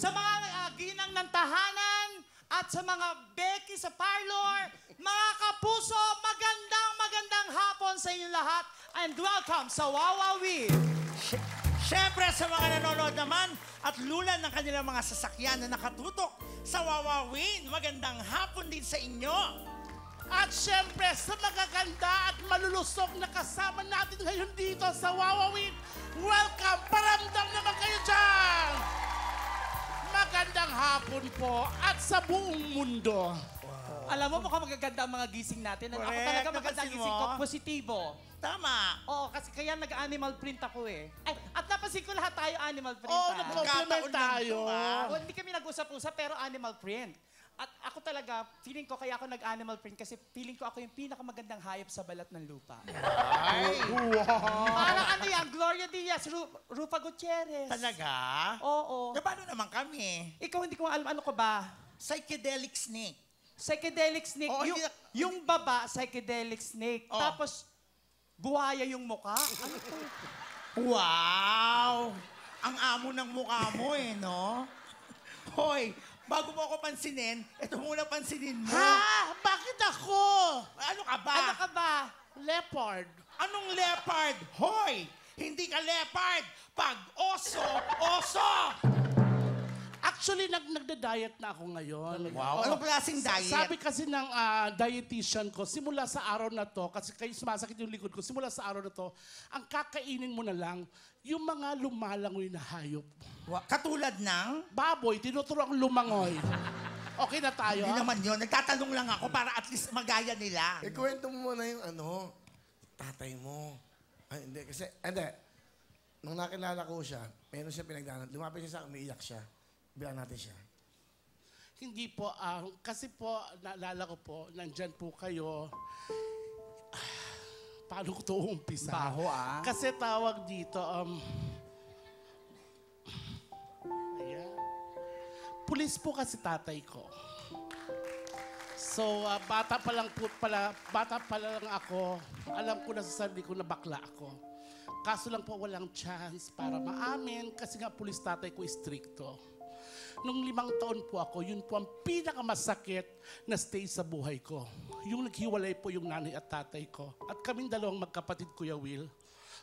sa mga ginang ng tahanan at sa mga Becky sa parlor, mga kapuso, magandang hapon sa inyo lahat and welcome sa Wawawin. Siyempre sa mga nanonood naman at lulan ng kanilang mga sasakyan na nakatutok sa Wawawin, magandang hapon din sa inyo. At siyempre, sa magaganda at malulusog na kasama natin ngayon dito sa Wawawin, welcome! Paramdam naman kayo dyan! Magandang hapon po at sa buong mundo. Alam mo, mukhang magaganda ang mga gising natin. Ako Correct. talaga maganda Napansin gising mo? ko, positibo. Tama. Oo, kasi kaya nag-animal print ako eh. Ay, at napansin ko lahat tayo animal print. Oo, ah. nag-compliment tayo. Oh, hindi kami nag-usap-usap, pero animal print. At ako talaga, feeling ko kaya ako nag-animal print kasi feeling ko ako yung pinakamagandang hayop sa balat ng lupa. Ay, Parang ano yan, Gloria Diaz, Rufa Gutierrez. talaga? Oo. Na paano naman kami? Ikaw hindi ko alam, ano ko ba? Psychedelic snake. Psychedelic snake. Oo, yung, hindi- yung baba, psychedelic snake. Oo. Tapos, buhaya yung muka. Ano to? Wow! Ang amo ng mukha mo eh, no? Hoy, bago mo ako pansinin, ito muna pansinin mo. Ha? Bakit ako? Ano ka ba? Ano ka ba? Leopard. Anong leopard? Hoy! Hindi ka leopard! Pag oso, oso! Actually, nagda-diet na ako ngayon. Wow. Oo. Anong klaseng diet? Sabi kasi ng dietitian ko, simula sa araw na to, kasi kayo sumasakit yung likod ko, simula sa araw na to, ang kakainin mo na lang, yung mga lumalangoy na hayop. Katulad ng? Baboy, tinuturoang lumangoy. Okay na tayo? Hindi naman yun. Nagtatanong lang ako para at least magaya nila. Kwento mo muna yung tatay mo. Ay, hindi. Kasi, hindi. Nung nakilala ko siya, meron siya pinagdaanan. Lumapit siya sa akin, umiiyak siya. Biyan natin siya. Hindi po, kasi po, naalala ko po, nandyan po kayo. Paano ko ito umpisa? Baho Kasi tawag dito, ayan. Pulis po kasi tatay ko. So, bata pa lang ako, alam ko na sa sarili ko na bakla ako. Kaso lang po walang chance para maamin kasi nga pulis tatay ko stricto. Nung 5 taon po ako, yun po ang pinakamasakit na stage sa buhay ko. Yung naghiwalay po yung nanay at tatay ko. At kaming dalawang magkapatid, Kuya Will,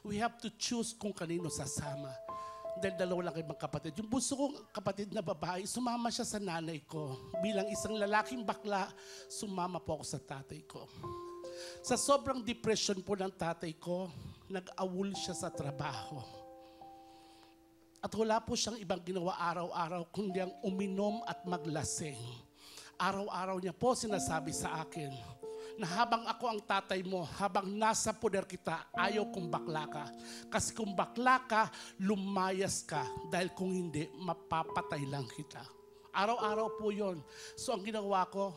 we have to choose kung kanino sasama. Dahil dalawa lang kayo magkapatid. Yung bunso kong kapatid na babae, sumama siya sa nanay ko. Bilang isang lalaking bakla, sumama po ako sa tatay ko. Sa sobrang depression po ng tatay ko, nag-awol siya sa trabaho. At wala po siyang ibang ginawa araw-araw kundi ang uminom at maglasing. Araw-araw niya po sinasabi sa akin na habang ako ang tatay mo, habang nasa poder kita, ayaw kong bakla ka. Kasi kung bakla ka, lumayas ka. Dahil kung hindi, mapapatay lang kita. Araw-araw po yon. So ang ginawa ko,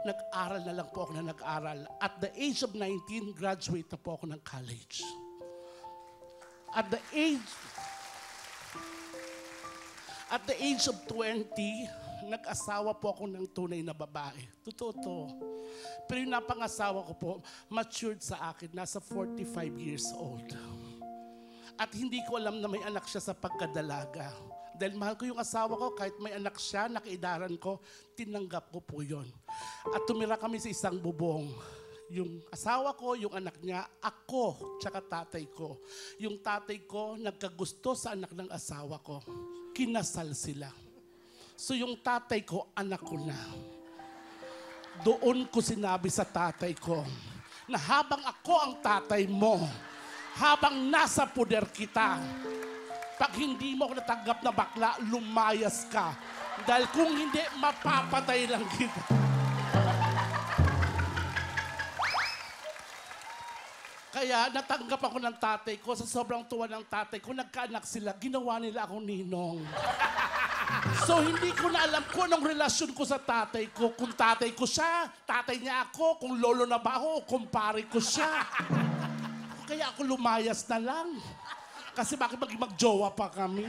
nag-aral na lang po ako na nag-aral. At the age of 19, graduate na po ako ng college. At the age of 20, nag-asawa po ako ng tunay na babae. Totoo to. Pero yung napangasawa ko po, matured sa akin, nasa 45 years old. At hindi ko alam na may anak siya sa pagkadalaga. Dahil mahal ko yung asawa ko, kahit may anak siya, nakaidaran ko, tinanggap ko po yon. At tumira kami sa isang bubong. Yung asawa ko, yung anak niya, ako, tsaka tatay ko. Yung tatay ko, nagkagusto sa anak ng asawa ko. Kinasal sila. So yung tatay ko, anak ko na. Doon ko sinabi sa tatay ko na habang ako ang tatay mo, habang nasa poder kita, pag hindi mo ako natanggap na bakla, lumayas ka. Dahil kung hindi, mapapatay lang kita. Kaya natanggap ako ng tatay ko, sa sobrang tuwa ng tatay ko, nagkaanak sila, ginawa nila akong ninong. So hindi ko na alam kung anong relasyon ko sa tatay ko. Kung tatay ko siya, tatay niya ako, kung lolo na ba ako, o kumpare ko siya. Kaya ako lumayas na lang. Kasi bakit magjowa pa kami?